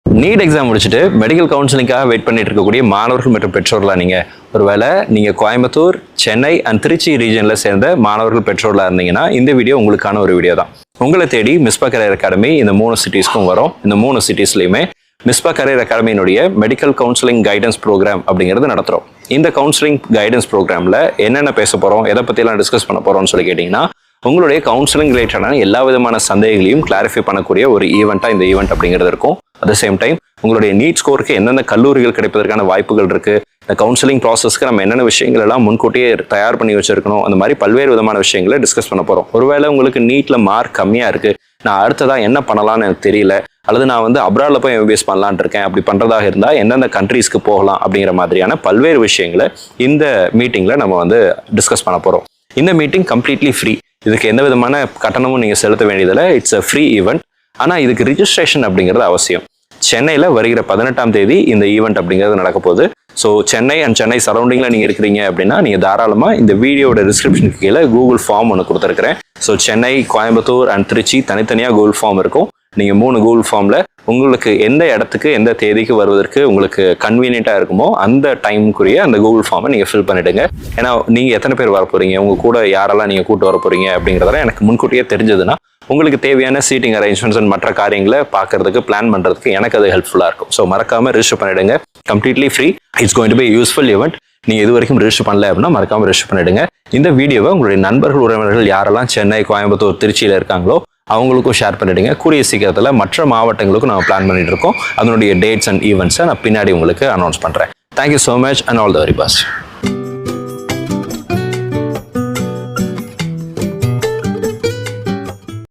NEET exam முடிச்சுட்டு medical கவுன்சிலிங்காக wait பண்ணிட்டு இருக்கக்கூடிய மாணவர்கள் மற்றும் பெற்றோர்களா ஒருவேளை நீங்கள் கோயம்புத்தூர், சென்னை அண்ட் திருச்சி ரீஜனில் சேர்ந்த மாணவர்கள் பெற்றோர்களாக இருந்தீங்கன்னா இந்த வீடியோ உங்களுக்கான ஒரு வீடியோ தான். உங்களை தேடி மிஸ்பா கரியர் அகாடமி இந்த 3 சிட்டிஸ்க்கும் வரும். இந்த 3 சிட்டிஸ்லையுமே மிஸ்பா கரியர் அகாடமியினுடைய மெடிக்கல் கவுன்சிலிங் கைடன்ஸ் ப்ரோக்ராம் அப்படிங்கிறது நடத்துகிறோம். இந்த கவுன்சிலிங் கைடன்ஸ் ப்ரோக்ராமில் என்னென்ன பேச போகிறோம், எதை பற்றிலாம் டிஸ்கஸ் பண்ண போகிறோம்னு சொல்லி கேட்டிங்கன்னா, உங்களுடைய கவுன்சிலிங் ரிலேட்டடான எல்லா விதமான சந்தேகங்களையும் கிளாரிஃபை பண்ணக்கூடிய ஒரு ஈவெண்ட்டாக இந்த ஈவெண்ட் அப்படிங்கிறது இருக்கும். அட் த சேம் டைம் உங்களுடைய நீட் ஸ்கோருக்கு எந்தெந்த கல்லூரிகள் கிடைப்பதற்கான வாய்ப்புகள் இருக்குது, இந்த கவுன்சிலிங் ப்ராசஸ்க்கு நம்ம என்னென்ன விஷயங்கள் எல்லாம் முன்கூட்டியே தயார் பண்ணி வச்சிருக்கணும், அந்த மாதிரி பல்வேறு விதமான விஷயங்களை டிஸ்கஸ் பண்ண போகிறோம். ஒருவேளை உங்களுக்கு நீட்டில் மார்க் கம்மியாக இருக்குது, நான் அடுத்ததாக என்ன பண்ணலாம்னு எனக்கு தெரியல, அல்லது நான் அப்ராடில் போய் MBBS பண்ணலான் இருக்கேன், அப்படி பண்ணுறதாக இருந்தால் எந்தெந்த கண்ட்ரீஸ்க்கு போகலாம் அப்படிங்கிற மாதிரியான பல்வேறு விஷயங்களை இந்த மீட்டிங்கில் நம்ம டிஸ்கஸ் பண்ண போகிறோம். இந்த மீட்டிங் கம்ப்ளீட்லி ஃப்ரீ. இதுக்கு எந்த விதமான கட்டணமும் நீங்கள் செலுத்த வேண்டியதில்லை. It's a free event. ஆனால் இதுக்கு ரிஜிஸ்ட்ரேஷன் அப்படிங்கிறது அவசியம். சென்னையில் வருகிற 18ஆம் தேதி இந்த ஈவெண்ட் அப்படிங்கிறது நடக்க போகுது. ஸோ சென்னை அண்ட் சென்னை சரௌண்டிங்கில் நீங்கள் இருக்கிறீங்க அப்படின்னா நீங்கள் தாராளமாக இந்த வீடியோட டிஸ்கிரிப்ஷனுக்கு கீழே கூகுள் ஃபார்ம் ஒன்று கொடுத்துருக்குறேன். ஸோ சென்னை, கோயம்புத்தூர் அண்ட் திருச்சி தனித்தனியாக கூகுள் ஃபார்ம் இருக்கும். நீங்கள் 3 கூகுள் ஃபார்மில் உங்களுக்கு எந்த இடத்துக்கு எந்த தேதிக்கு வருவதற்கு உங்களுக்கு கன்வீனியண்ட்டாக இருக்குமோ அந்த டைமுக்குரிய அந்த கூகுள் ஃபார்மை நீங்கள் ஃபில் பண்ணிவிடுங்க. ஏன்னா நீங்கள் எத்தனை பேர் வர போகிறீங்க, உங்கள் கூட யாரெல்லாம் நீங்கள் கூட்டு வர போகிறீங்க அப்படிங்கிறதெல்லாம் எனக்கு முன்கூட்டியே தெரிஞ்சதுன்னா உங்களுக்கு தேவையான சீட்டிங் அரேஞ்ச்மெண்ட்ஸ் அண்ட் மற்ற காரியங்களை பார்க்கறதுக்கு பிளான் பண்ணுறதுக்கு எனக்கு அது ஹெல்ப்ஃபுல்லாக இருக்கும். ஸோ மறக்காமல் ரிஜிஸ்டர் பண்ணிவிடுங்க. Completely free. It's going to be useful event. நீங்கள் இது வரைக்கும் ரிஜிஸ்டர் பண்ணல அப்படின்னா மறக்காமல் ரிஜிஸ்டர் பண்ணிவிடுங்க. இந்த வீடியோவை உங்களுடைய நண்பர்கள், உறவினர்கள் யாரெல்லாம் சென்னை, கோயம்புத்தூர், திருச்சியில் இருக்காங்களோ அவங்களுக்கும் ஷேர் பண்ணிவிடுங்க. கூடிய சீக்கிரத்தில் மற்ற மாவட்டங்களுக்கும் நம்ம பிளான் பண்ணிட்டு இருக்கோம். அதனுடைய டேட்ஸ் அண்ட் ஈவெண்ட்ஸை நான் பின்னாடி உங்களுக்கு அனௌன்ஸ் பண்ணுறேன். Thank you so much and all the very best.